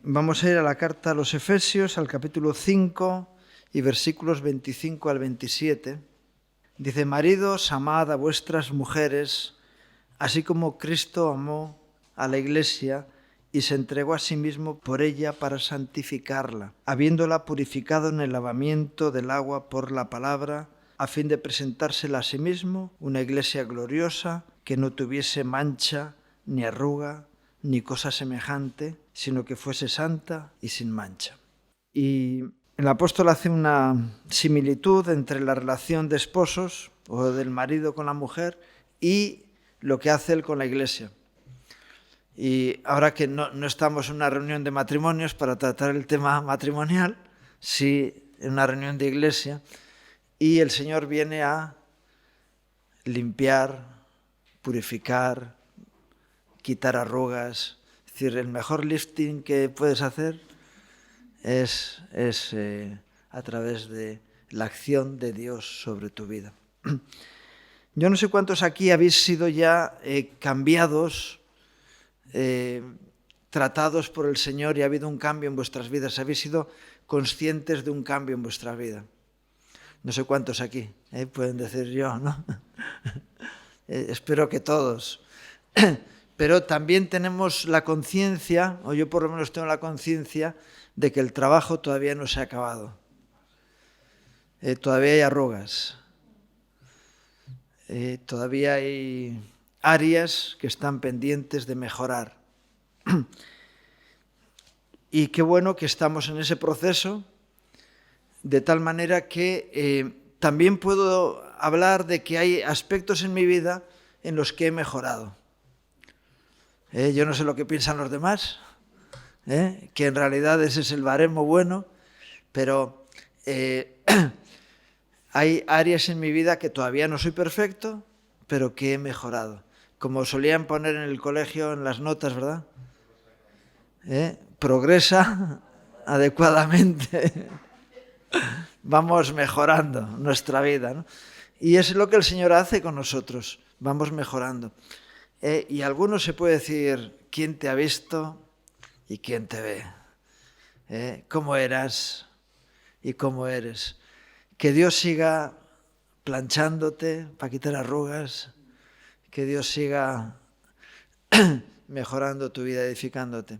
Vamos a ir a la carta a los Efesios, al capítulo 5 y versículos 25 al 27. Dice: maridos, amad a vuestras mujeres, así como Cristo amó a la Iglesia y se entregó a sí mismo por ella para santificarla, habiéndola purificado en el lavamiento del agua por la palabra, a fin de presentársela a sí mismo una Iglesia gloriosa, que no tuviese mancha, ni arruga, ni cosa semejante, sino que fuese santa y sin mancha. Y el apóstol hace una similitud entre la relación de esposos o del marido con la mujer y lo que hace él con la Iglesia. Y ahora que no estamos en una reunión de matrimonios para tratar el tema matrimonial, sí en una reunión de iglesia, y el Señor viene a limpiar, purificar, quitar arrugas. Es decir, el mejor lifting que puedes hacer es a través de la acción de Dios sobre tu vida. Yo no sé cuántos aquí habéis sido ya cambiados, tratados por el Señor y ha habido un cambio en vuestras vidas. Habéis sido conscientes de un cambio en vuestra vida. No sé cuántos aquí, pueden decir yo, ¿no? Espero que todos. Pero también tenemos la conciencia, o yo por lo menos tengo la conciencia, de que el trabajo todavía no se ha acabado. Todavía hay arrugas. Todavía hay áreas que están pendientes de mejorar. Y qué bueno que estamos en ese proceso, de tal manera que también puedo hablar de que hay aspectos en mi vida en los que he mejorado. Yo no sé lo que piensan los demás, que en realidad ese es el baremo bueno, pero hay áreas en mi vida que todavía no soy perfecto, pero que he mejorado. Como solían poner en el colegio en las notas, ¿verdad? Progresa adecuadamente. Vamos mejorando nuestra vida, ¿no? Y es lo que el Señor hace con nosotros. Vamos mejorando. Y algunos se puede decir, ¿quién te ha visto y quién te ve? ¿Cómo eras y cómo eres? Que Dios siga planchándote para quitar arrugas, que Dios siga mejorando tu vida, edificándote.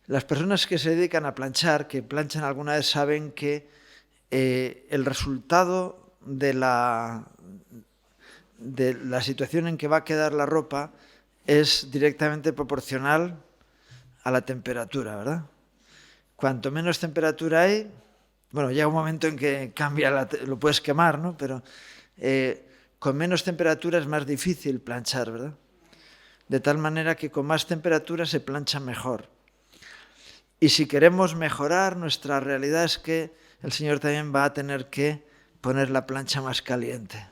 Las personas que se dedican a planchar, que planchan alguna vez, saben que el resultado de la situación en que va a quedar la ropa es directamente proporcional a la temperatura, ¿verdad? Cuanto menos temperatura hay, bueno, llega un momento en que cambia, lo puedes quemar, ¿no? Pero con menos temperatura es más difícil planchar, ¿verdad? De tal manera que con más temperatura se plancha mejor. Y si queremos mejorar, nuestra realidad es que el Señor también va a tener que poner la plancha más caliente.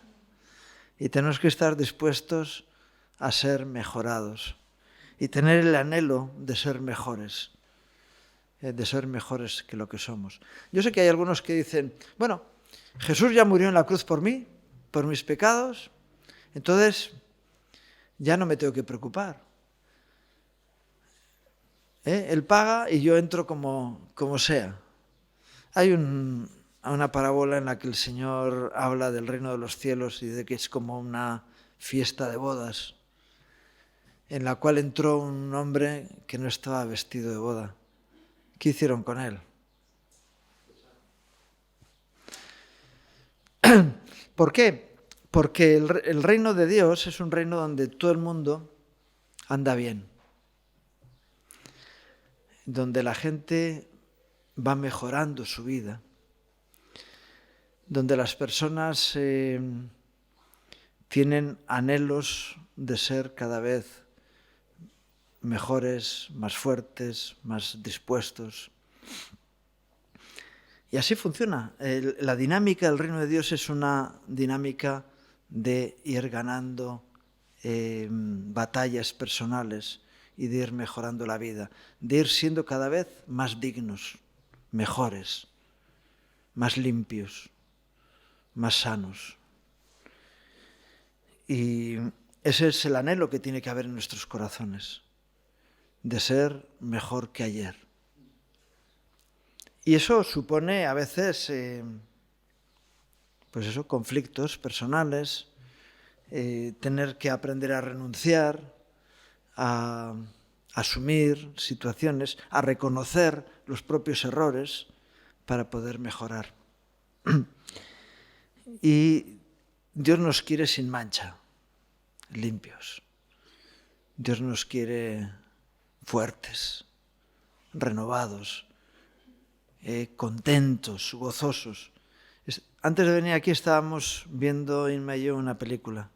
Y tenemos que estar dispuestos a ser mejorados y tener el anhelo de ser mejores que lo que somos. Yo sé que hay algunos que dicen, bueno, Jesús ya murió en la cruz por mí, por mis pecados, entonces ya no me tengo que preocupar. Él paga y yo entro como sea. Hay una parábola en la que el Señor habla del reino de los cielos y de que es como una fiesta de bodas, en la cual entró un hombre que no estaba vestido de boda. ¿Qué hicieron con él? ¿Por qué? Porque el reino de Dios es un reino donde todo el mundo anda bien, donde la gente va mejorando su vida, donde las personas tienen anhelos de ser cada vez mejores, más fuertes, más dispuestos. Y así funciona. La dinámica del reino de Dios es una dinámica de ir ganando batallas personales y de ir mejorando la vida, de ir siendo cada vez más dignos, mejores, más limpios, más sanos. Y ese es el anhelo que tiene que haber en nuestros corazones. de ser mejor que ayer. Y eso supone a veces, conflictos personales, tener que aprender a renunciar, a asumir situaciones, a reconocer los propios errores para poder mejorar. Y Dios nos quiere sin mancha, limpios. Dios nos quiere fuertes, renovados, contentos, gozosos. Antes de venir aquí estábamos viendo Inma y yo una película.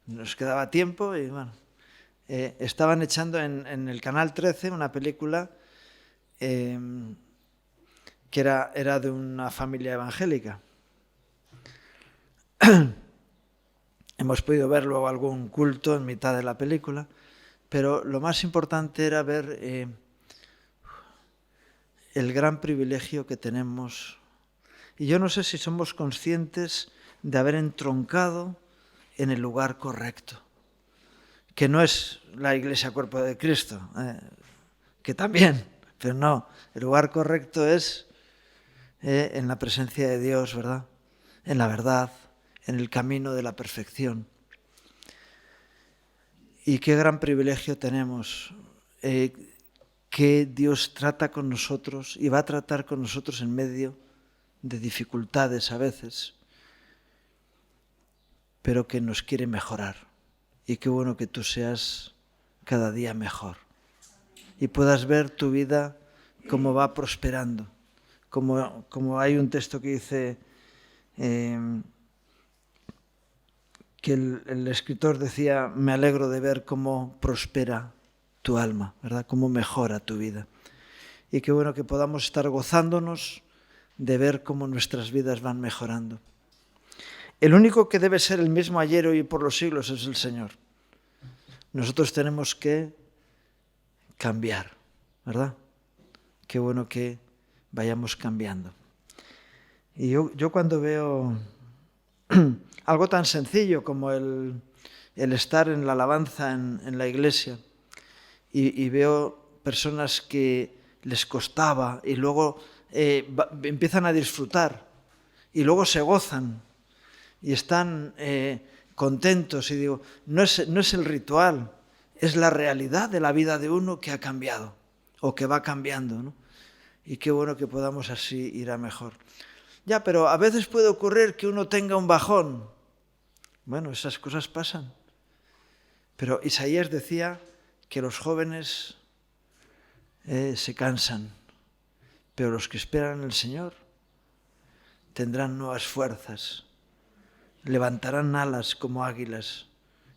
Nos quedaba tiempo y bueno, estaban echando en el Canal 13 una película que era de una familia evangélica. Hemos podido ver luego algún culto en mitad de la película, pero lo más importante era ver el gran privilegio que tenemos. Y yo no sé si somos conscientes de haber entroncado en el lugar correcto, que no es la Iglesia Cuerpo de Cristo, que también, pero no, el lugar correcto es en la presencia de Dios, ¿verdad? En la verdad, en el camino de la perfección. Y qué gran privilegio tenemos, que Dios trata con nosotros y va a tratar con nosotros en medio de dificultades a veces, pero que nos quiere mejorar. Y qué bueno que tú seas cada día mejor y puedas ver tu vida cómo va prosperando. Como hay un texto que dice que el escritor decía, me alegro de ver cómo prospera tu alma, ¿verdad? Cómo mejora tu vida. Y qué bueno que podamos estar gozándonos de ver cómo nuestras vidas van mejorando. El único que debe ser el mismo ayer, hoy y por los siglos es el Señor. Nosotros tenemos que cambiar, ¿verdad? Qué bueno que vayamos cambiando. Y yo cuando veo algo tan sencillo como el estar en la alabanza en la iglesia y veo personas que les costaba y luego empiezan a disfrutar y luego se gozan y están contentos, y digo, no es el ritual, es la realidad de la vida de uno que ha cambiado o que va cambiando, ¿no? Y qué bueno que podamos así ir a mejor. Ya, pero a veces puede ocurrir que uno tenga un bajón. Bueno, esas cosas pasan. Pero Isaías decía que los jóvenes se cansan, pero los que esperan en el Señor tendrán nuevas fuerzas, levantarán alas como águilas,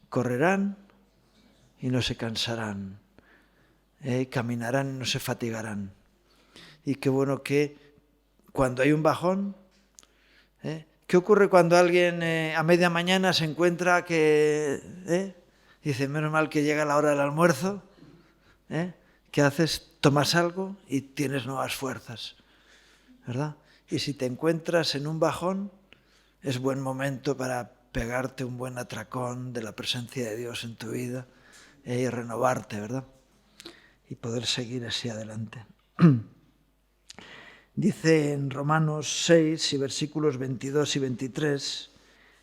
correrán y no se cansarán, caminarán y no se fatigarán. Y qué bueno que cuando hay un bajón, ¿qué ocurre cuando alguien a media mañana se encuentra que dice, menos mal que llega la hora del almuerzo? ¿Qué haces? Tomas algo y tienes nuevas fuerzas, ¿verdad? Y si te encuentras en un bajón, es buen momento para pegarte un buen atracón de la presencia de Dios en tu vida y renovarte, ¿verdad? Y poder seguir así adelante. Dice en Romanos 6 y versículos 22 y 23,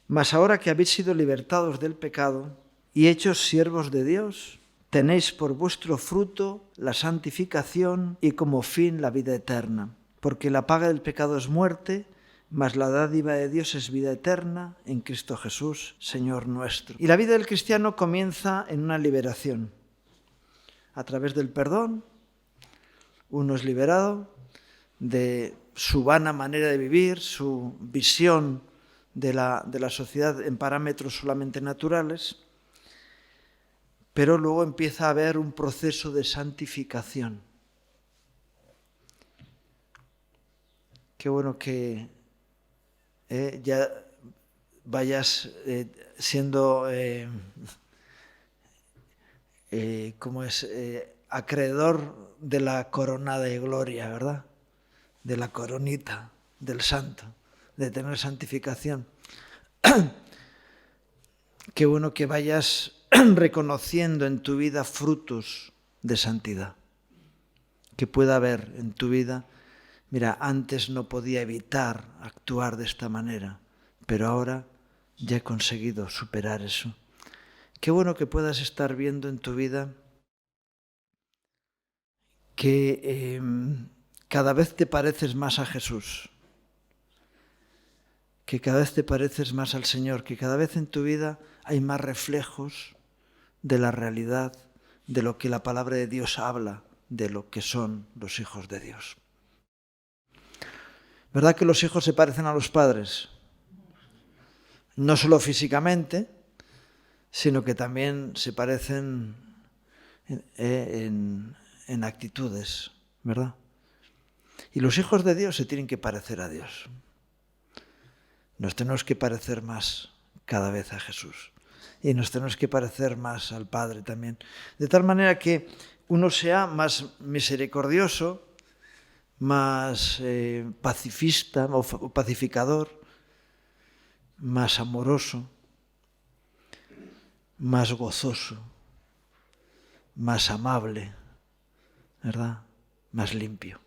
mas ahora que habéis sido libertados del pecado y hechos siervos de Dios, tenéis por vuestro fruto la santificación y como fin la vida eterna. Porque la paga del pecado es muerte, mas la dádiva de Dios es vida eterna en Cristo Jesús, Señor nuestro. Y la vida del cristiano comienza en una liberación. A través del perdón, uno es liberado de su vana manera de vivir, su visión de la sociedad en parámetros solamente naturales, pero luego empieza a haber un proceso de santificación. Qué bueno que ya vayas siendo acreedor de la corona de gloria, ¿verdad? De la coronita del santo, de tener santificación. Qué bueno que vayas reconociendo en tu vida frutos de santidad. Que pueda haber en tu vida, mira, antes no podía evitar actuar de esta manera, pero ahora ya he conseguido superar eso. Qué bueno que puedas estar viendo en tu vida que cada vez te pareces más a Jesús, que cada vez te pareces más al Señor, que cada vez en tu vida hay más reflejos de la realidad, de lo que la palabra de Dios habla, de lo que son los hijos de Dios. ¿Verdad que los hijos se parecen a los padres? No solo físicamente, sino que también se parecen en actitudes, ¿verdad? Y los hijos de Dios se tienen que parecer a Dios. Nos tenemos que parecer más cada vez a Jesús. Y nos tenemos que parecer más al Padre también. De tal manera que uno sea más misericordioso, más pacifista o pacificador, más amoroso, más gozoso, más amable, ¿verdad? Más limpio.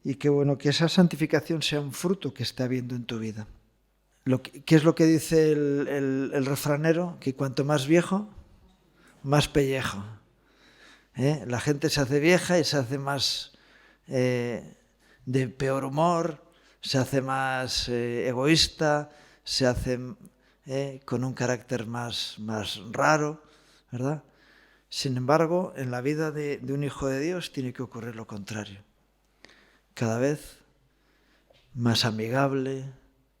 Y qué bueno que esa santificación sea un fruto que esté habiendo en tu vida. ¿Qué es lo que dice el refranero? Que cuanto más viejo, más pellejo. La gente se hace vieja y se hace más de peor humor, se hace más egoísta, se hace con un carácter más raro, ¿verdad? Sin embargo, en la vida de un hijo de Dios tiene que ocurrir lo contrario. Cada vez más amigable,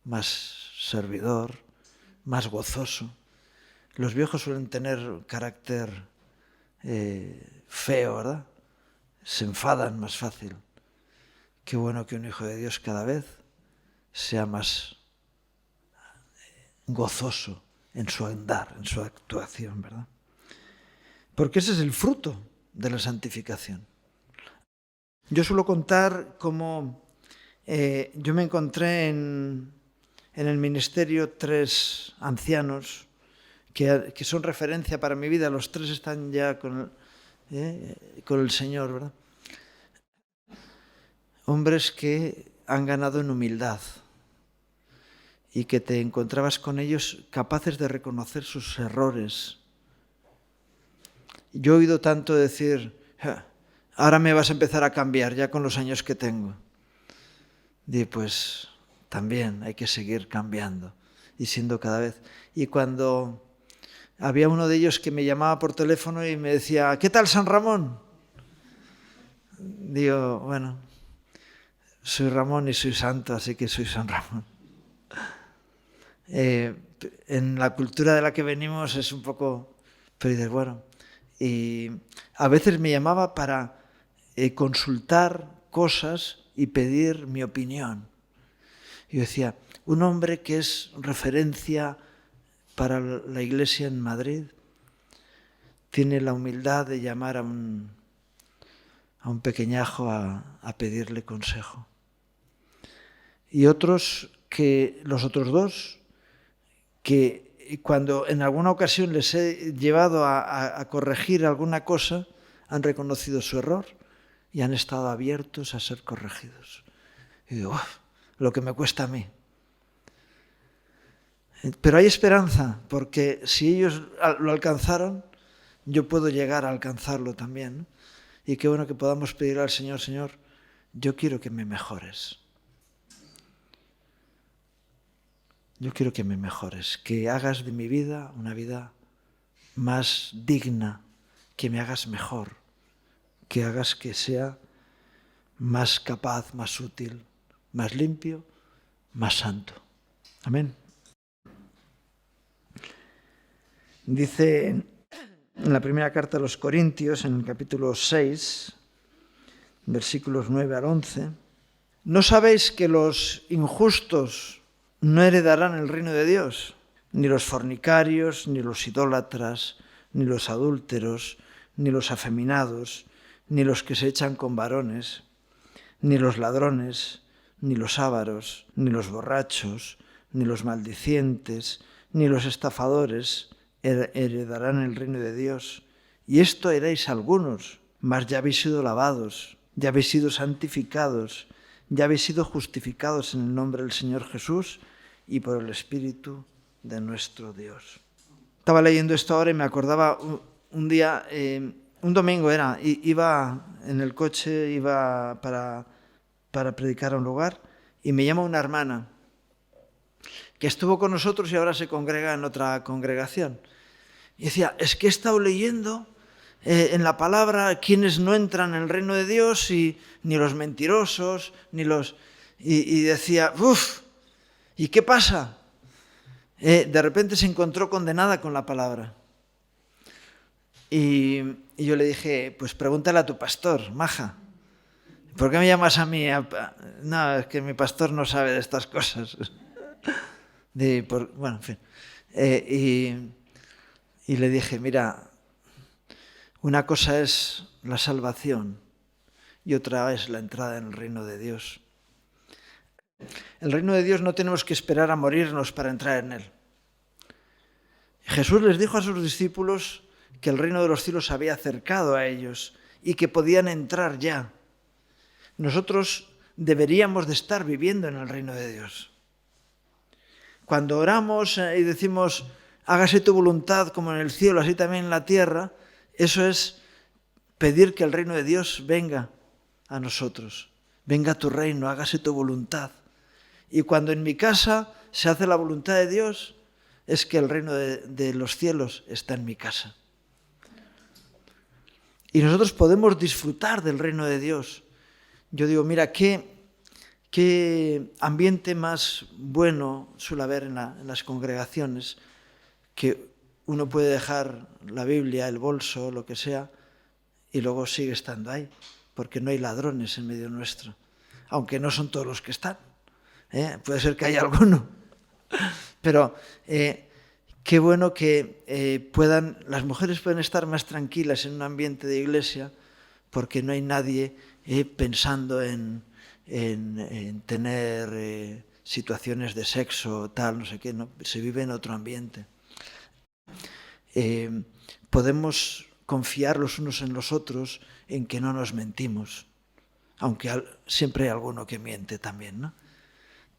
más servidor, más gozoso. Los viejos suelen tener carácter feo, ¿verdad? Se enfadan más fácil. Qué bueno que un hijo de Dios cada vez sea más gozoso en su andar, en su actuación, ¿verdad? Porque ese es el fruto de la santificación. Yo suelo contar cómo yo me encontré en el ministerio 3 ancianos que son referencia para mi vida. Los 3 están ya con el Señor, ¿verdad? Hombres que han ganado en humildad y que te encontrabas con ellos capaces de reconocer sus errores. Yo he oído tanto decir, ahora me vas a empezar a cambiar ya con los años que tengo. Y pues también hay que seguir cambiando y siendo cada vez. Y cuando había uno de ellos que me llamaba por teléfono y me decía, ¿qué tal San Ramón? Digo, bueno, soy Ramón y soy santo, así que soy San Ramón. En la cultura de la que venimos es un poco, pero dices, bueno, y a veces me llamaba para consultar cosas y pedir mi opinión. Y yo decía, un hombre que es referencia para la Iglesia en Madrid tiene la humildad de llamar a un pequeñajo a pedirle consejo. Y los otros 2, que cuando en alguna ocasión les he llevado a corregir alguna cosa, han reconocido su error y han estado abiertos a ser corregidos. Y digo, lo que me cuesta a mí. Pero hay esperanza, porque si ellos lo alcanzaron, yo puedo llegar a alcanzarlo también. Y qué bueno que podamos pedir al Señor, Señor, yo quiero que me mejores. Yo quiero que me mejores, que hagas de mi vida una vida más digna, que me hagas mejor, que hagas que sea más capaz, más útil, más limpio, más santo. Amén. Dice en la primera carta a los Corintios, en el capítulo 6, versículos 9 al 11, ¿no sabéis que los injustos no heredarán el reino de Dios? Ni los fornicarios, ni los idólatras, ni los adúlteros, ni los afeminados, ni los que se echan con varones, ni los ladrones, ni los ávaros, ni los borrachos, ni los maldicientes, ni los estafadores heredarán el reino de Dios. Y esto erais algunos, mas ya habéis sido lavados, ya habéis sido santificados, ya habéis sido justificados en el nombre del Señor Jesús y por el Espíritu de nuestro Dios. Estaba leyendo esto ahora y me acordaba un día, un domingo era, iba en el coche, iba para predicar a un lugar y me llama una hermana que estuvo con nosotros y ahora se congrega en otra congregación. Y decía, es que he estado leyendo en la palabra quienes no entran en el reino de Dios, ni los mentirosos, ni los... Y decía, uff, ¿y qué pasa? De repente se encontró condenada con la palabra. Y yo le dije, pues pregúntale a tu pastor, maja. ¿Por qué me llamas a mí? No, es que mi pastor no sabe de estas cosas. Bueno, en fin. Y le dije, mira, una cosa es la salvación y otra es la entrada en el reino de Dios. El reino de Dios no tenemos que esperar a morirnos para entrar en él. Jesús les dijo a sus discípulos que el reino de los cielos se había acercado a ellos y que podían entrar ya. Nosotros deberíamos de estar viviendo en el reino de Dios. Cuando oramos y decimos, hágase tu voluntad como en el cielo, así también en la tierra, eso es pedir que el reino de Dios venga a nosotros. Venga tu reino, hágase tu voluntad. Y cuando en mi casa se hace la voluntad de Dios, es que el reino de los cielos está en mi casa. Y nosotros podemos disfrutar del reino de Dios. Yo digo, mira, qué ambiente más bueno suele haber en las congregaciones, que uno puede dejar la Biblia, el bolso, lo que sea, y luego sigue estando ahí, porque no hay ladrones en medio nuestro, aunque no son todos los que están. Puede ser que haya alguno. Pero qué bueno que las mujeres pueden estar más tranquilas en un ambiente de iglesia porque no hay nadie pensando en tener situaciones de sexo, tal, no sé qué, no, se vive en otro ambiente. Podemos confiar los unos en los otros en que no nos mentimos, aunque siempre hay alguno que miente también, ¿no?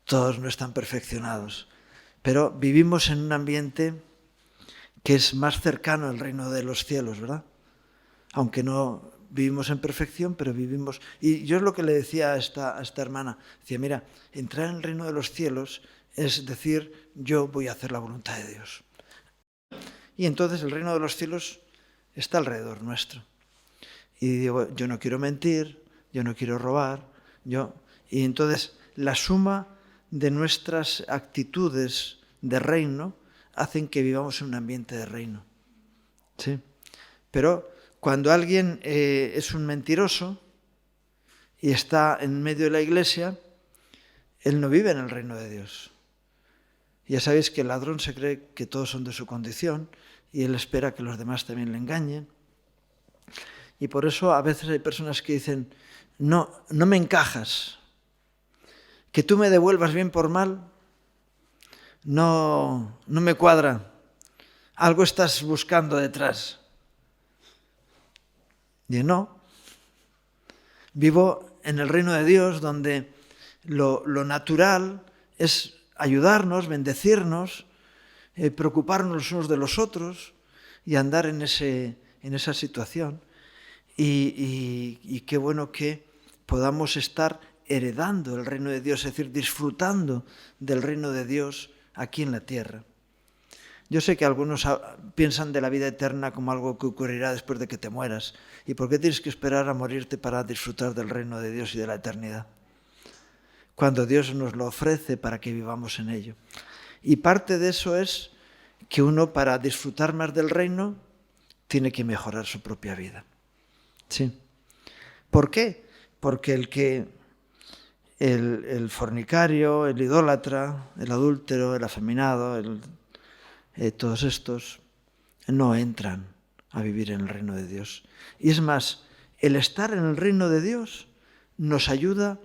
Todos no están perfeccionados, pero vivimos en un ambiente que es más cercano al reino de los cielos, ¿verdad? Aunque no vivimos en perfección, pero vivimos... Y yo es lo que le decía a esta hermana, decía, mira, entrar en el reino de los cielos es decir, yo voy a hacer la voluntad de Dios. Y entonces el reino de los cielos está alrededor nuestro. Y digo, yo no quiero mentir, yo no quiero robar, Y entonces la suma de nuestras actitudes de reino hacen que vivamos en un ambiente de reino. ¿Sí? Pero cuando alguien es un mentiroso y está en medio de la iglesia, él no vive en el reino de Dios. Ya sabéis que el ladrón se cree que todos son de su condición y él espera que los demás también le engañen. Y por eso a veces hay personas que dicen, no me encajas. Que tú me devuelvas bien por mal, no me cuadra. Algo estás buscando detrás. Y no. Vivo en el reino de Dios donde lo natural es ayudarnos, bendecirnos, preocuparnos los unos de los otros y andar en esa situación. Y qué bueno que podamos estar heredando el reino de Dios, es decir, disfrutando del reino de Dios aquí en la tierra. Yo sé que algunos piensan de la vida eterna como algo que ocurrirá después de que te mueras. ¿Y por qué tienes que esperar a morirte para disfrutar del reino de Dios y de la eternidad? Cuando Dios nos lo ofrece para que vivamos en ello. Y parte de eso es que uno, para disfrutar más del reino, tiene que mejorar su propia vida. ¿Sí? ¿Por qué? Porque el fornicario, el idólatra, el adúltero, el afeminado, todos estos no entran a vivir en el reino de Dios. Y es más, el estar en el reino de Dios nos ayuda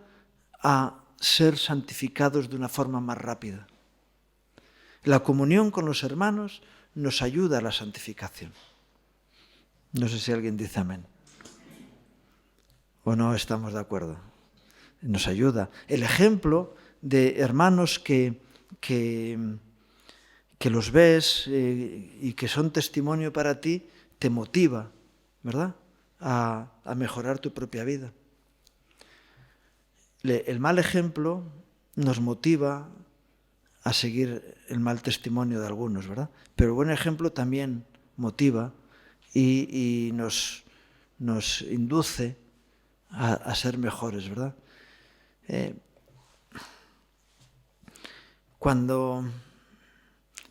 a ser santificados de una forma más rápida. La comunión con los hermanos nos ayuda a la santificación. No sé si alguien dice amén. ¿O no estamos de acuerdo? Nos ayuda. El ejemplo de hermanos que los ves y que son testimonio para ti, te motiva, ¿verdad?, a mejorar tu propia vida. El mal ejemplo nos motiva a seguir el mal testimonio de algunos, ¿verdad? Pero el buen ejemplo también motiva y nos induce a ser mejores, ¿verdad?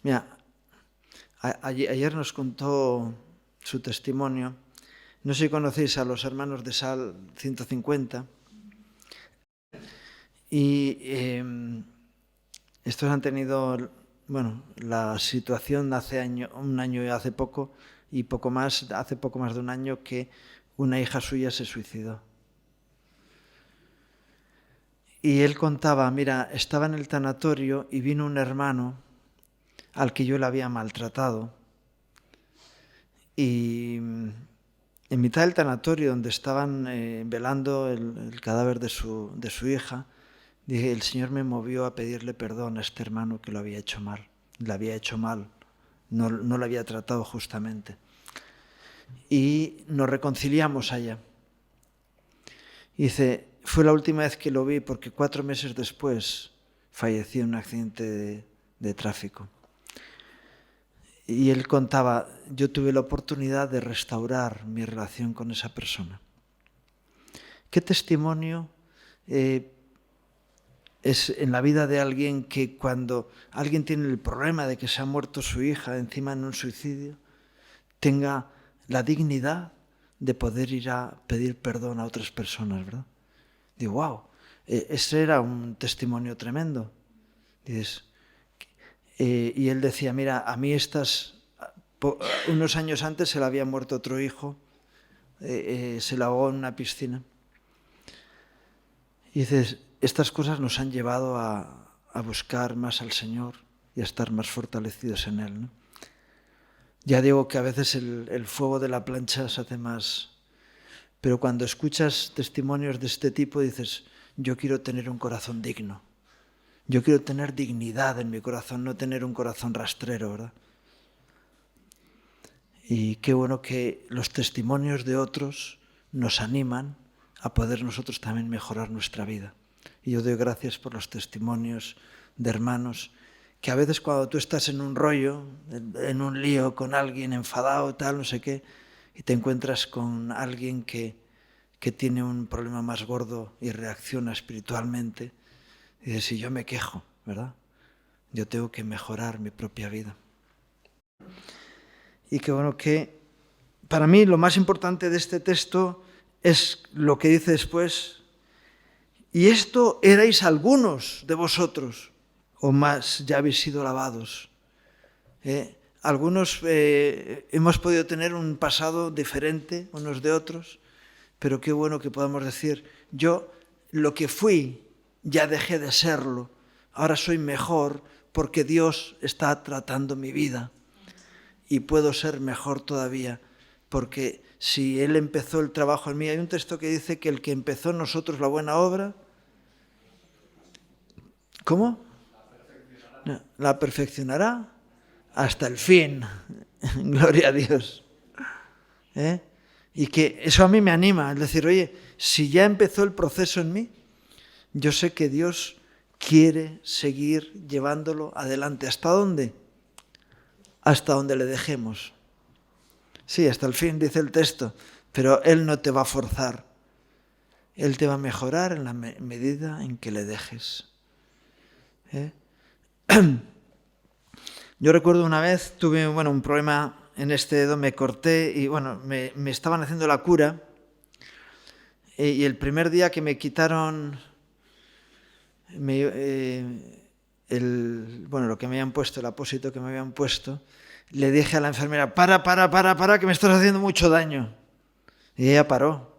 Mira, ayer nos contó su testimonio. No sé si conocéis a los hermanos de Sal 150. Y estos han tenido, la situación hace un año y hace poco, y hace poco más de un año, que una hija suya se suicidó. Y él contaba, mira, estaba en el tanatorio y vino un hermano al que yo le había maltratado. Y en mitad del tanatorio, donde estaban velando el cadáver de su hija, dije, el Señor me movió a pedirle perdón a este hermano que lo había hecho mal. Le había hecho mal, no lo había tratado justamente. Y nos reconciliamos allá. Y dice, fue la última vez que lo vi porque 4 meses después falleció en un accidente de tráfico. Y él contaba, yo tuve la oportunidad de restaurar mi relación con esa persona. ¿Qué testimonio es en la vida de alguien que cuando alguien tiene el problema de que se ha muerto su hija encima en un suicidio, tenga la dignidad de poder ir a pedir perdón a otras personas, ¿verdad? Digo, wow, ese era un testimonio tremendo. Dices, y él decía, mira, a mí unos años antes se le había muerto otro hijo, se le ahogó en una piscina. Y dices, estas cosas nos han llevado a buscar más al Señor y a estar más fortalecidos en Él, ¿no? Ya digo que a veces el fuego de la plancha se hace más... Pero cuando escuchas testimonios de este tipo dices, yo quiero tener un corazón digno. Yo quiero tener dignidad en mi corazón, no tener un corazón rastrero, ¿verdad? Y qué bueno que los testimonios de otros nos animan a poder nosotros también mejorar nuestra vida. Y yo doy gracias por los testimonios de hermanos que a veces cuando tú estás en un rollo, en un lío con alguien enfadado, tal, no sé qué, y te encuentras con alguien que tiene un problema más gordo y reacciona espiritualmente, y dices, si yo me quejo, ¿verdad? Yo tengo que mejorar mi propia vida. Y que bueno, que para mí lo más importante de este texto es lo que dice después, y esto erais algunos de vosotros, o más ya habéis sido lavados. Algunos hemos podido tener un pasado diferente unos de otros, pero qué bueno que podamos decir, yo lo que fui ya dejé de serlo, ahora soy mejor porque Dios está tratando mi vida y puedo ser mejor todavía, porque si Él empezó el trabajo en mí, hay un texto que dice que el que empezó en nosotros la buena obra, ¿cómo? La perfeccionará hasta el fin. Gloria a Dios. Y que eso a mí me anima, es decir, oye, si ya empezó el proceso en mí, yo sé que Dios quiere seguir llevándolo adelante. ¿Hasta dónde? Hasta donde le dejemos. Sí, hasta el fin, dice el texto, pero Él no te va a forzar. Él te va a mejorar en la medida en que le dejes. Yo recuerdo una vez, tuve un problema en este dedo, me corté y me estaban haciendo la cura y el primer día que me quitaron lo que me habían puesto, el apósito que me habían puesto, le dije a la enfermera, para, que me estás haciendo mucho daño. Y ella paró.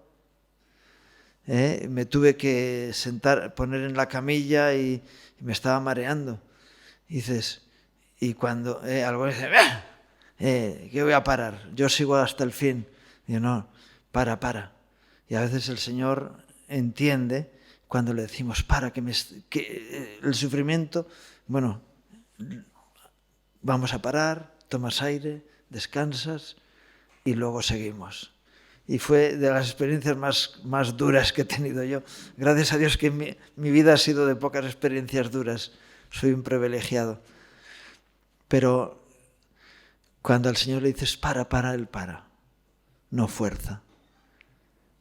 Me tuve que poner en la camilla y me estaba mareando. Y cuando alguien dice, que voy a parar, yo sigo hasta el fin. Y yo, no, para. Y a veces el Señor entiende cuando le decimos, que el sufrimiento, bueno, vamos a parar, tomas aire, descansas y luego seguimos. Y fue de las experiencias más duras que he tenido yo. Gracias a Dios que mi vida ha sido de pocas experiencias duras. Soy un privilegiado. Pero cuando al Señor le dices Él para. No fuerza.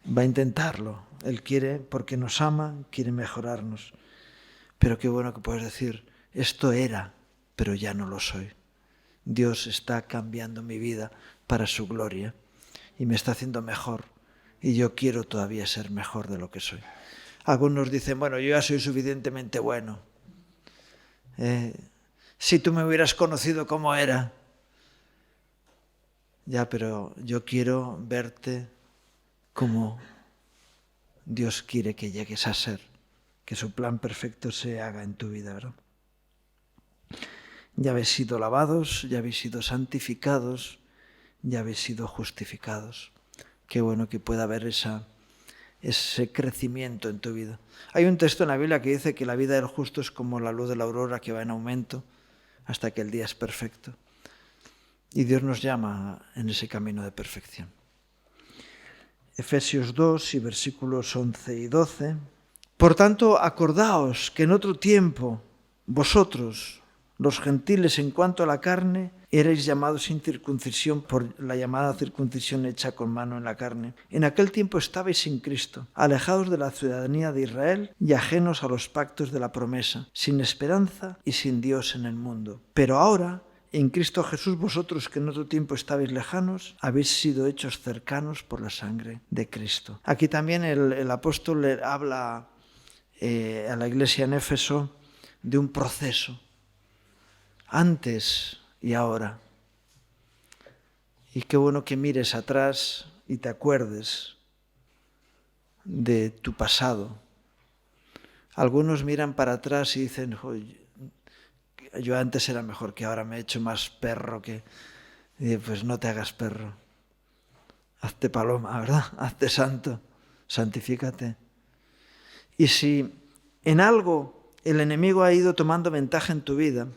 Va a intentarlo. Él quiere, porque nos ama, quiere mejorarnos. Pero qué bueno que puedes decir, esto era, pero ya no lo soy. Dios está cambiando mi vida para su gloria y me está haciendo mejor. Y yo quiero todavía ser mejor de lo que soy. Algunos dicen, bueno, yo ya soy suficientemente bueno. Si tú me hubieras conocido como era. Ya, pero yo quiero verte como Dios quiere que llegues a ser, que su plan perfecto se haga en tu vida, ¿verdad? Ya habéis sido lavados, ya habéis sido santificados, ya habéis sido justificados. Qué bueno que pueda haber ese crecimiento en tu vida. Hay un texto en la Biblia que dice que la vida del justo es como la luz de la aurora que va en aumento hasta que el día es perfecto. Y Dios nos llama en ese camino de perfección. Efesios 2 y versículos 11 y 12. Por tanto, acordaos que en otro tiempo vosotros, los gentiles en cuanto a la carne, erais llamados sin circuncisión por la llamada circuncisión hecha con mano en la carne. En aquel tiempo estabais sin Cristo, alejados de la ciudadanía de Israel y ajenos a los pactos de la promesa, sin esperanza y sin Dios en el mundo. Pero ahora, en Cristo Jesús, vosotros que en otro tiempo estabais lejanos, habéis sido hechos cercanos por la sangre de Cristo. Aquí también el apóstol le habla a la iglesia en Éfeso de un proceso, antes y ahora. Y qué bueno que mires atrás y te acuerdes de tu pasado. Algunos miran para atrás y dicen, yo antes era mejor, que ahora me he hecho más perro que... Y pues no te hagas perro. Hazte paloma, ¿verdad? Hazte santo. Santifícate. Y si en algo el enemigo ha ido tomando ventaja en tu vida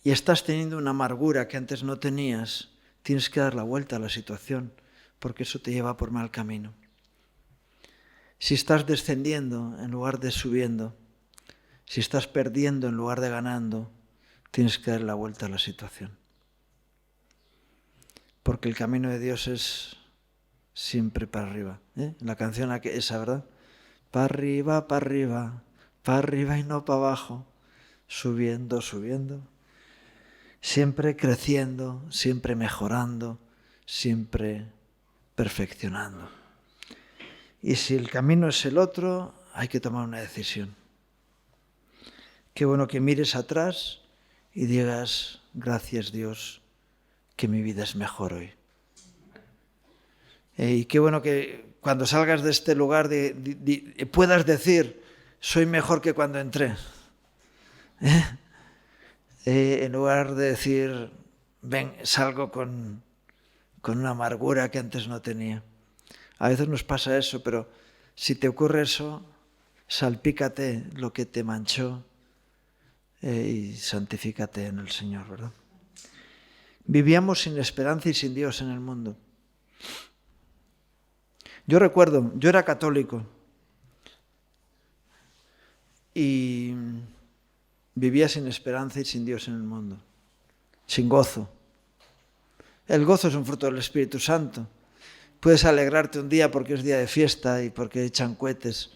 y estás teniendo una amargura que antes no tenías, tienes que dar la vuelta a la situación, porque eso te lleva por mal camino. Si estás descendiendo en lugar de subiendo, si estás perdiendo en lugar de ganando, tienes que dar la vuelta a la situación. Porque el camino de Dios es siempre para arriba. La canción esa, ¿verdad? Para arriba y no para abajo, subiendo, subiendo. Siempre creciendo, siempre mejorando, siempre perfeccionando. Y si el camino es el otro, hay que tomar una decisión. Qué bueno que mires atrás y digas, gracias Dios, que mi vida es mejor hoy. Y qué bueno que cuando salgas de este lugar puedas decir, soy mejor que cuando entré. En lugar de decir, salgo con una amargura que antes no tenía. A veces nos pasa eso, pero si te ocurre eso, salpícate lo que te manchó y santifícate en el Señor, ¿verdad? Vivíamos sin esperanza y sin Dios en el mundo. Yo recuerdo, yo era católico y vivía sin esperanza y sin Dios en el mundo, sin gozo. El gozo es un fruto del Espíritu Santo. Puedes alegrarte un día porque es día de fiesta y porque echan cohetes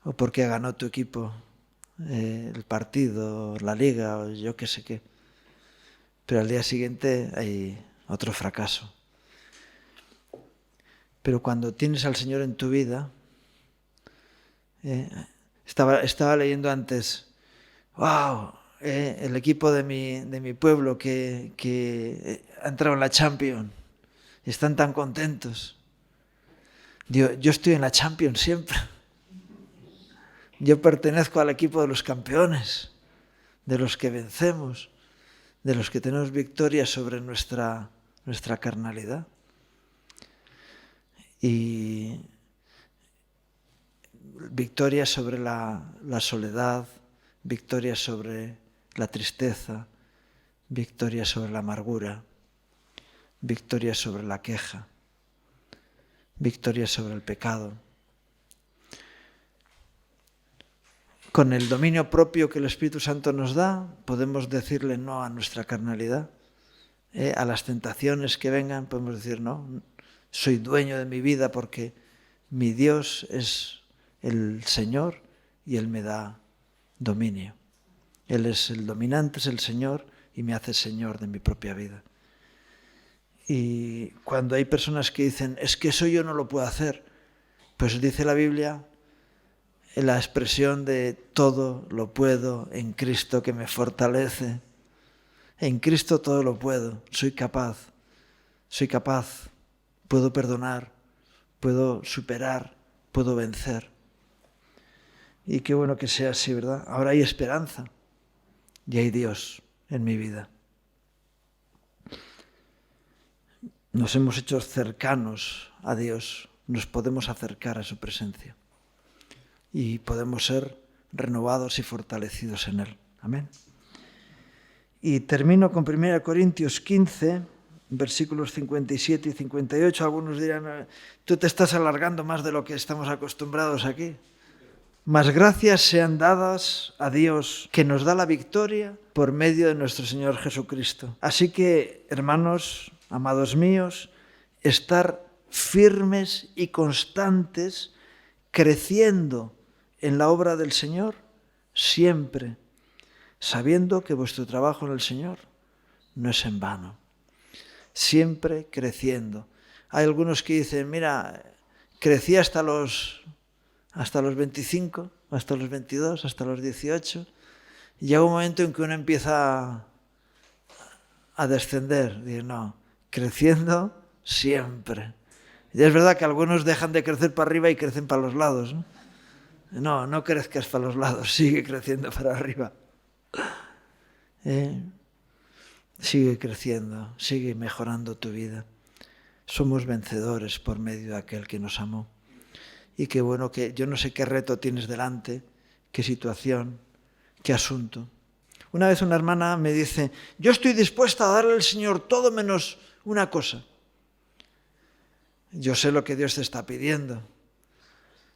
o porque ganó tu equipo el partido, la liga o yo qué sé qué. Pero al día siguiente hay otro fracaso. Pero cuando tienes al Señor en tu vida, estaba leyendo antes, wow, el equipo de mi pueblo que ha entrado en la Champions y están tan contentos. Yo estoy en la Champions siempre. Yo pertenezco al equipo de los campeones, de los que vencemos, de los que tenemos victoria sobre nuestra carnalidad. y victoria sobre la soledad, victoria sobre la tristeza, victoria sobre la amargura, victoria sobre la queja, victoria sobre el pecado. Con el dominio propio que el Espíritu Santo nos da, podemos decirle no a nuestra carnalidad. A las tentaciones que vengan podemos decir no, soy dueño de mi vida porque mi Dios es el Señor y Él me da dominio. Él es el dominante, es el Señor y me hace Señor de mi propia vida. Y cuando hay personas que dicen, es que eso yo no lo puedo hacer, pues dice la Biblia, la expresión de todo lo puedo en Cristo que me fortalece. En Cristo todo lo puedo, soy capaz, puedo perdonar, puedo superar, puedo vencer. Y qué bueno que sea así, ¿verdad? Ahora hay esperanza y hay Dios en mi vida. Nos hemos hecho cercanos a Dios, nos podemos acercar a su presencia y podemos ser renovados y fortalecidos en Él. Amén. Y termino con 1 Corintios 15, versículos 57 y 58. Algunos dirán, tú te estás alargando más de lo que estamos acostumbrados aquí. Mas gracias sean dadas a Dios que nos da la victoria por medio de nuestro Señor Jesucristo. Así que, hermanos, amados míos, estar firmes y constantes, creciendo en la obra del Señor, siempre, sabiendo que vuestro trabajo en el Señor no es en vano. Siempre creciendo. Hay algunos que dicen, mira, crecí hasta los 25, hasta los 22, hasta los 18, y llega un momento en que uno empieza a descender. Dice, no, creciendo siempre. Y es verdad que algunos dejan de crecer para arriba y crecen para los lados, ¿no? No crezcas para los lados, sigue creciendo para arriba. Sigue creciendo, sigue mejorando tu vida. Somos vencedores por medio de aquel que nos amó. Y qué bueno que yo no sé qué reto tienes delante, qué situación, qué asunto. Una vez una hermana me dice, yo estoy dispuesta a darle al Señor todo menos una cosa. Yo sé lo que Dios te está pidiendo.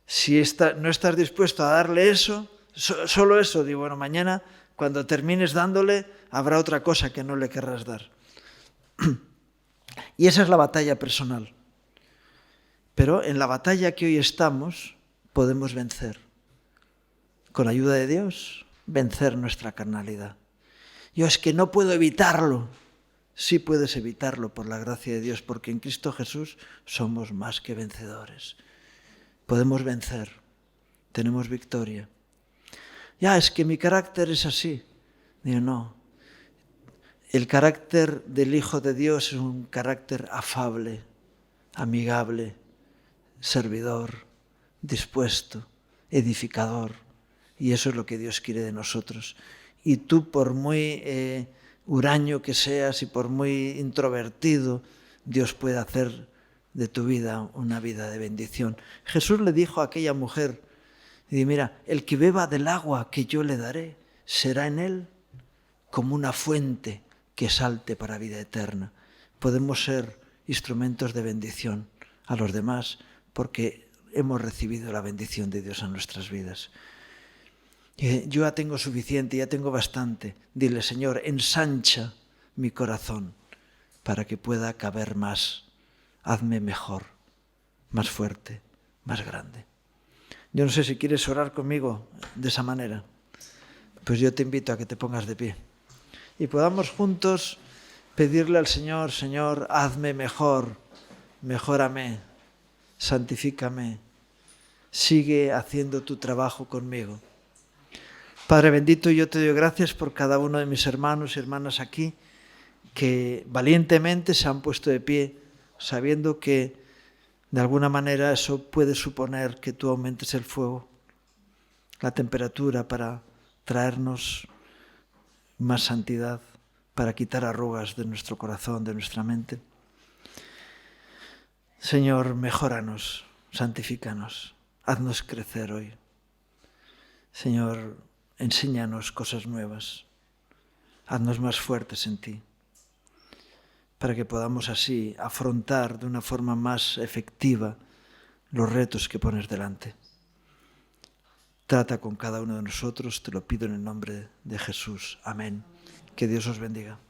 Si no estás dispuesto a darle eso, solo eso, digo, bueno, mañana cuando termines dándole, habrá otra cosa que no le querrás dar. Y esa es la batalla personal. Pero en la batalla que hoy estamos, podemos vencer. Con ayuda de Dios, vencer nuestra carnalidad. Yo es que no puedo evitarlo. Sí puedes evitarlo por la gracia de Dios, porque en Cristo Jesús somos más que vencedores. Podemos vencer, tenemos victoria. Ya, es que mi carácter es así. Digo, no. El carácter del Hijo de Dios es un carácter afable, amigable, servidor, dispuesto, edificador. Y eso es lo que Dios quiere de nosotros. Y tú, por muy huraño que seas y por muy introvertido, Dios puede hacer de tu vida una vida de bendición. Jesús le dijo a aquella mujer, y mira, el que beba del agua que yo le daré, será en él como una fuente que salte para vida eterna. Podemos ser instrumentos de bendición a los demás porque hemos recibido la bendición de Dios en nuestras vidas. Yo ya tengo suficiente, ya tengo bastante. Dile, Señor, ensancha mi corazón para que pueda caber más. Hazme mejor, más fuerte, más grande. Yo no sé si quieres orar conmigo de esa manera. Pues yo te invito a que te pongas de pie. Y podamos juntos pedirle al Señor, Señor, hazme mejor, mejórame, santifícame, sigue haciendo tu trabajo conmigo. Padre bendito, yo te doy gracias por cada uno de mis hermanos y hermanas aquí que valientemente se han puesto de pie, sabiendo que de alguna manera eso puede suponer que tú aumentes el fuego, la temperatura para traernos más santidad, para quitar arrugas de nuestro corazón, de nuestra mente. Señor, mejóranos, santifícanos, haznos crecer hoy. Señor, enséñanos cosas nuevas, haznos más fuertes en ti, para que podamos así afrontar de una forma más efectiva los retos que pones delante. Trata con cada uno de nosotros, te lo pido en el nombre de Jesús. Amén. Que Dios os bendiga.